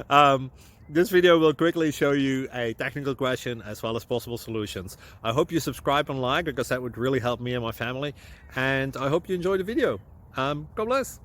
um, this video will quickly show you a technical question as well as possible solutions. I hope you subscribe and like, because that would really help me and my family. And I hope you enjoy the video. God bless.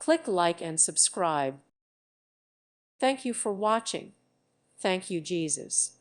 Click like and subscribe. Thank you for watching. Thank you, Jesus.